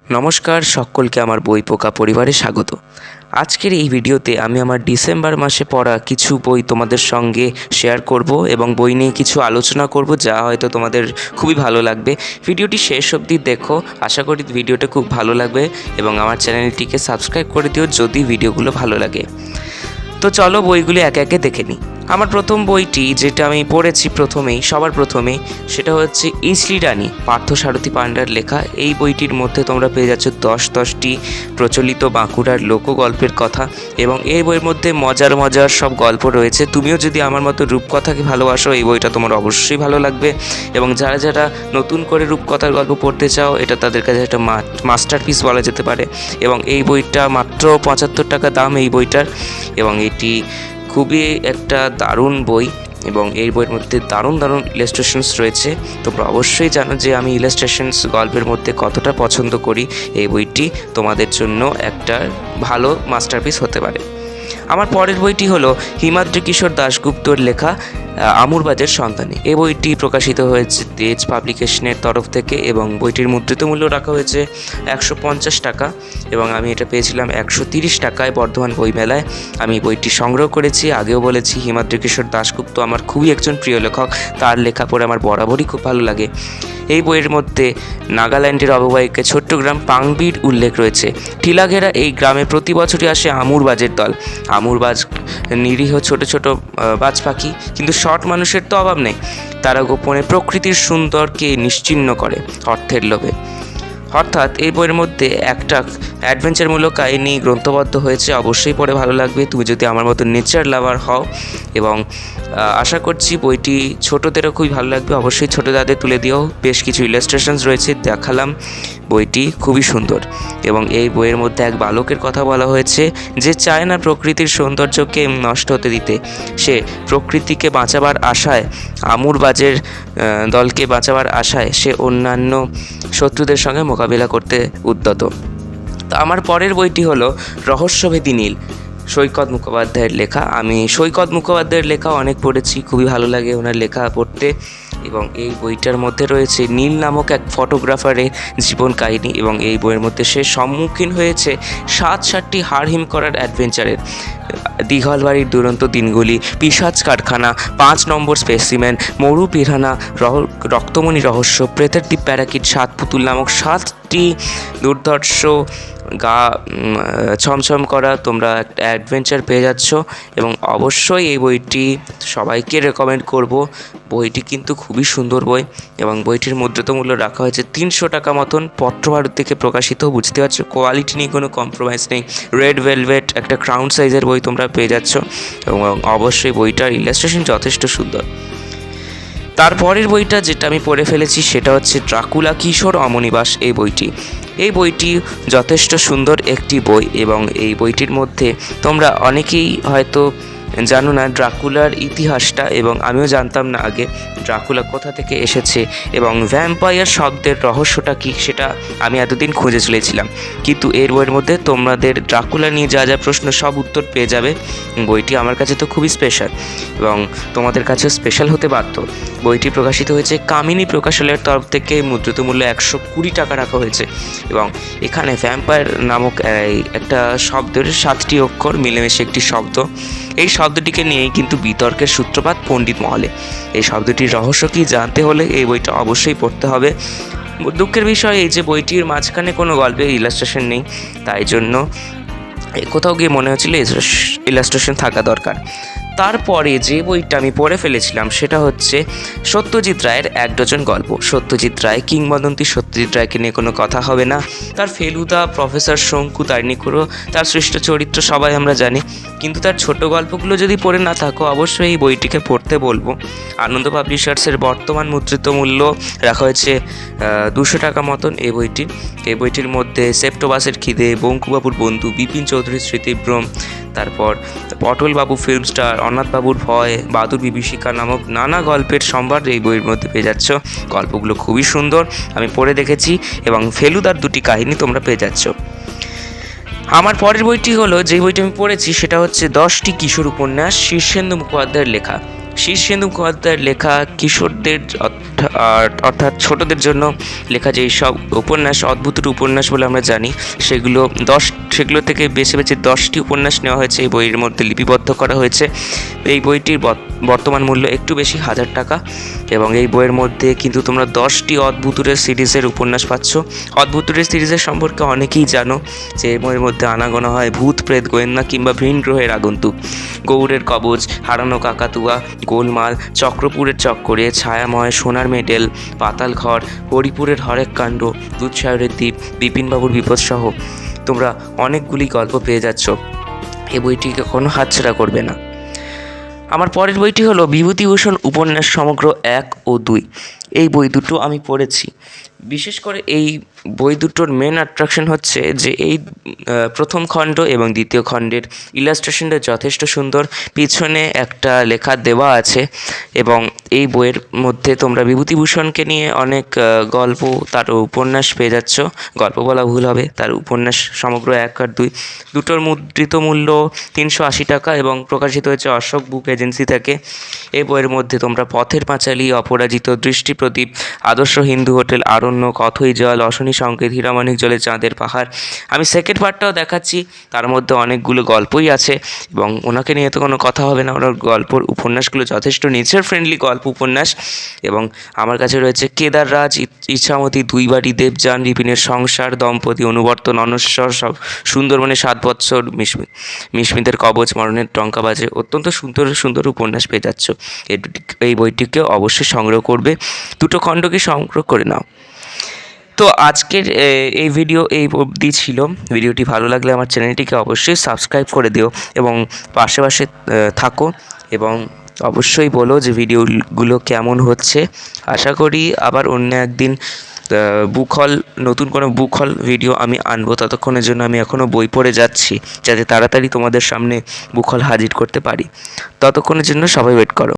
নমস্কার সকলকে আমার বই পোকা পরিবারে স্বাগত। আজকের এই ভিডিওতে আমি আমার ডিসেম্বর মাসে পড়া কিছু বই তোমাদের সঙ্গে শেয়ার করব এবং বই নিয়ে কিছু আলোচনা করব, যা হয়তো তোমাদের খুবই ভালো লাগবে। ভিডিওটি শেষ অবধি দেখো, আশা করি ভিডিওটা খুব ভালো লাগবে এবং আমার চ্যানেলটিকে সাবস্ক্রাইব করে দিও যদি ভিডিওগুলো ভালো লাগে। তো চলো বইগুলি একে একে দেখে নিই। আমার প্রথম বইটি যেটা আমি পড়েছি সবার প্রথমেই সেটা হচ্ছে ইসলি রানী, পার্থসারথী পাণ্ডার লেখা। এই বইটির মধ্যে তোমরা পেয়ে যাচ্ছ 10টি প্রচলিত বাঁকুড়ার লোকগল্পের কথা এবং এই বইয়ের মধ্যে মজার মজার সব গল্প রয়েছে। তুমিও যদি আমার মতো রূপকথাকে ভালোবাসো, এই বইটা তোমার অবশ্যই ভালো লাগবে। এবং যারা যারা নতুন করে রূপকথার গল্প পড়তে চাও, এটা তাদের কাছে একটা মাস্টারপিস বলা যেতে পারে। এবং এই বইটা মাত্র 75 টাকা দাম এই বইটার, এবং এটি খুবই একটা দারুণ বই এবং এই বইয়ের মধ্যে দারুণ দারুণ ইলাস্ট্রেশনস রয়েছে। তোমরা অবশ্যই জানো যে আমি ইলাস্ট্রেশনস গল্পের মধ্যে কতটা পছন্দ করি। এই বইটি তোমাদের জন্য একটা ভালো মাস্টারপিস হতে পারে। আমার পরের বইটি হলো হিমাদ্রি কিশোর দাশগুপ্তর লেখা আমুরবাজের সন্তানে। এই বইটি প্রকাশিত হয়েছে তেজ পাবলিকেশনের তরফ থেকে এবং বইটির মুদ্রিত মূল্য রাখা হয়েছে 150 টাকা এবং আমি এটা পেয়েছিলাম 130 টাকায় বর্ধমান বইমেলায়। আমি বইটি সংগ্রহ করেছি। আগেও বলেছি হিমাদ্রি কিশোর দাশগুপ্ত আমার খুবই একজন প্রিয় লেখক, তার লেখা পড়ে আমার বরাবরই খুব ভালো লাগে। এই বইয়ের মধ্যে নাগাল্যান্ডের অববাহিকা ছোট্ট গ্রাম পাংবির উল্লেখ রয়েছে। টিলাঘেরা এই গ্রামে প্রতি বছরই আসে আমুরবাজের দল। আমুরবাজ নিরীহ ছোট ছোট বাজ পাখি, কিন্তু শর্ট মানুষের তো অভাব নেই। তারা গোপনে প্রকৃতির সুন্দরকে নিশ্চিহ্ন করে অর্থের লোভে। অর্থাৎ এই বইয়ের মধ্যে একটা অ্যাডভেঞ্চারমূলক কাহিনী গ্রন্থবদ্ধ হয়েছে, অবশ্যই পড়ে ভালো লাগবে তুমি যদি আমার মতো নেচার লাভার হও। এবং আশা করছি বইটি ছোটদেরও খুবই ভালো লাগবে। অবশ্যই ছোটদের তুলে দিও। বেশ কিছু ইলাস্ট্রেশনস রয়েছে, দেখালাম। বইটি খুবই সুন্দর এবং এই বইয়ের মধ্যে এক বালকের কথা বলা হয়েছে যে চায় না প্রকৃতির সৌন্দর্যকে নষ্ট হতে দিতে। সে প্রকৃতিকে বাঁচাবার আশায়, আমুরবাজের দলকে বাঁচাবার আশায় সে অন্যান্য শত্রুদের সঙ্গে মোকাবিলা করতে উদ্যত। তো আমার পরের বইটি হলো রহস্যভেদী নীল, সৈকত মুখোপাধ্যায়ের লেখা। আমি সৈকত মুখোপাধ্যায়ের লেখা অনেক পড়েছি, খুবই ভালো লাগে ওনার লেখা পড়তে। এবং এই বইটার মধ্যে রয়েছে নীল নামক এক ফটোগ্রাফারের জীবন কাহিনী এবং এই বইয়ের মধ্যে সে সম্মুখীন হয়েছে 7টি হাড়হিম করার অ্যাডভেঞ্চারের। দীঘলবাড়ির দুরন্ত দিনগুলি, পিশাচ কারখানা, 5 নম্বর স্পেসিমেন, মরু পিরানা, রক্তমণি রহস্য, প্রেতের দ্বীপ প্যারাকিট, 7 পুতুল নামক 7টি দুর্ধর্ষ গা ছমছম করা তোমরা একটা অ্যাডভেঞ্চার পেয়ে যাচ্ছ। এবং অবশ্যই এই বইটি সবাইকে রেকমেন্ড করব। বইটি কিন্তু খুবই সুন্দর বই এবং বইটির মুদ্রিত মূল্য রাখা হয়েছে 300 টাকা মতন। পত্রভারত থেকে প্রকাশিত, বুঝতে পারছো কোয়ালিটি নিয়ে কোনো কম্প্রোমাইজ নেই। রেড ভেলভেট একটা ক্রাউন সাইজের বই তোমরা পেয়ে যাচ্ছ এবং অবশ্যই বইটার ইলাস্ট্রেশন যথেষ্ট সুন্দর। তারপরের বইটা যেটা আমি পড়ে ফেলেছি সেটা হচ্ছে ড্রাকুলা কিশোর অমনিবাস। এই বইটি যথেষ্ট সুন্দর একটি বই এবং এই বইটির মধ্যে তোমরা অনেকেই হয়তো জানো না ড্রাকুলার ইতিহাসটা, এবং আমিও জানতাম না আগে ড্রাকুলা কোথা থেকে এসেছে এবং ভ্যাম্পায়ার শব্দের রহস্যটা কী সেটা আমি এতদিন খুঁজে চলেছিলাম। কিন্তু এর বইয়ের মধ্যে তোমাদের ড্রাকুলা নিয়ে যা যা প্রশ্ন সব উত্তর পেয়ে যাবে। বইটি আমার কাছে তো খুবই স্পেশাল এবং তোমাদের কাছেও স্পেশাল হতে বাধ্য। বইটি প্রকাশিত হয়েছে কামিনী প্রকাশালয়ের তরফ থেকে, মুদ্রিত মূল্য 120 টাকা রাখা হয়েছে এবং এখানে ভ্যাম্পায়ার নামক একটা শব্দের 7টি অক্ষর মিলেমিশে একটি শব্দ। এই শব্দটিকে নিয়েই কিন্তু বিতর্কের সূত্রপাত পণ্ডিত মহলে। এই শব্দটির রহস্য কি জানতে হলে এই বইটা অবশ্যই পড়তে হবে। দুঃখের বিষয় এই যে বইটির মাঝখানে কোনো গল্পের ইলাস্ট্রেশন নেই, তাই জন্য কোথাও গিয়ে মনে হচ্ছিল ইলাস্ট্রেশন থাকা দরকার। তারপরে যে বইটা আমি পড়ে ফেলেছিলাম সেটা হচ্ছে সত্যজিৎ রায়ের 1 ডজন গল্প। সত্যজিৎ রায় কিংবদন্তি, সত্যজিৎ রায়কে নিয়ে কোনো কথা হবে না। তার ফেলুদা, প্রফেসর শঙ্কু, তারিণীকুড়ো, তার সৃষ্ট চরিত্র সবাই আমরা জানি, কিন্তু তার ছোট গল্পগুলো যদি পড়ে না থাকো অবশ্যই এই বইটিকে পড়তে বলবো। আনন্দ পাবলিশার্সের বর্তমান মুদ্রিত মূল্য রাখা হয়েছে 200 টাকা মতন এই বইটির মধ্যে সেপ্টোবাসের খিদে, বঙ্কুবাবুর বন্ধু, বিপিন চৌধুরীর স্মৃতিভ্রম, তারপর পটলবাবু ফিল্ম স্টার, অনাথবাবুর ভয়, বাদুর বিভীষিকা নামক নানা গল্পের সম্ভার এই বইয়ের মধ্যে পেয়ে যাচ্ছ। গল্পগুলো খুবই সুন্দর, আমি পড়ে দেখেছি এবং ফেলুদার 2টি কাহিনী তোমরা পেয়ে যাচ্ছ। আমার পরের বইটি হলো, যে বইটি আমি পড়েছি সেটা হচ্ছে 10টি কিশোর উপন্যাস, শীর্ষেন্দু মুখোপাধ্যায়ের লেখা। শীর্ষেন্দু মুখোপাধ্যায়ের লেখা কিশোরদের অর্থাৎ ছোটদের জন্য লেখা যেই সব উপন্যাস, অদ্ভুত উপন্যাস বলে আমরা জানি, সেগুলো থেকে বেছে বেছে 10টি উপন্যাস নেওয়া হয়েছে, এই বইয়ের মধ্যে লিপিবদ্ধ করা হয়েছে। এই বইটির বর্তমান মূল্য একটু বেশি, 1000 টাকা। এবং এই বইয়ের মধ্যে কিন্তু তোমরা 10টি অদ্ভুতুরের সিরিজের উপন্যাস পাচ্ছ। অদ্ভুতুরের সিরিজের সম্পর্কে অনেকেই জানো যে এই বইয়ের মধ্যে আনাগোনা হয় ভূত, প্রেত, গোয়েন্দা কিংবা ভিন গ্রহের আগন্তুক। গৌড়ের কবচ, হারানো কাকাতুয়া, গোলমাল, চক্রপুরের চক্করে, ছায়াময়, সোনার মেডেল, পাতাল ঘর, হরিপুরের হরেক কাণ্ড, দুধসাগরের দ্বীপ, বিপিনবাবুর বিপদসহ তোমরা অনেকগুলি গল্প পেয়ে যাচ্ছ। এই বইটিকে কখনো হাতছাড়া করবে না। আমার পরের বইটি হলো বিভূতিভূষণ উপন্যাস সমগ্র 1 ও 2। এই বই দুটো আমি পড়েছি। বিশেষ করে এই বই দুটোর মেন অ্যাট্রাকশন হচ্ছে যে এই প্রথম খণ্ড এবং দ্বিতীয় খণ্ডের ইলাস্ট্রেশনটা যথেষ্ট সুন্দর। পিছনে একটা লেখা দেওয়া আছে এবং এই বইয়ের মধ্যে তোমরা বিভূতিভূষণকে নিয়ে অনেক গল্প, তার উপন্যাস পেয়ে যাচ্ছ। গল্প বলা ভুল হবে, তার উপন্যাস সমগ্র 1 আর 2 দুটোর মুদ্রিত মূল্য 380 টাকা এবং প্রকাশিত হয়েছে অশোক বুক এজেন্সি থেকে। এই বইয়ের মধ্যে তোমরা পথের পাঁচালী, অপরাজিত, দৃষ্টিপ্রদীপ, আদর্শ হিন্দু হোটেল, আরণ্যক, অথৈ জল, অশনি সংকেত, হীরামানিক জলে চাঁদের পাহাড়, আমি সেকেন্ড পার্টটাও দেখাচ্ছি, তার মধ্যে অনেকগুলো গল্পই আছে এবং ওনাকে নিয়ে তো কোনো কথা হবে না। ওনার গল্পর উপন্যাসগুলো যথেষ্ট নেচার ফ্রেন্ডলি গল্প উপন্যাস। এবং আমার কাছে রয়েছে কেদার রাজ, ইচ্ছামতি, দুই বাড়ি, দেবযান, বিপিনের সংসার, দম্পতি, অনুবর্তন, অনশ্বর, সব, সুন্দরবনে 7 বৎসর, মিশমিতের কবচ, মরণের টঙ্কা বাজে, অত্যন্ত সুন্দর সুন্দর উপন্যাস পেয়ে যাচ্ছ। এই বইটিকে অবশ্যই সংগ্রহ করবে, দুটো খণ্ডকে সংগ্রহ করে নাও। তো আজকের এই ভিডিও এই অবধি ছিল। ভিডিওটি ভালো লাগলে আমার চ্যানেলটিকে অবশ্যই সাবস্ক্রাইব করে দিও এবং পাশে থাকো এবং অবশ্যই বলো যে ভিডিওগুলো কেমন হচ্ছে। আশা করি আবার অন্য একদিন নতুন কোনো বুক হল ভিডিও আমি আনবো। ততক্ষণের জন্য আমি এখনও বই পড়ে যাচ্ছি যাতে তাড়াতাড়ি তোমাদের সামনে বুক হল হাজির করতে পারি। ততক্ষণের জন্য সবাই ওয়েট করো।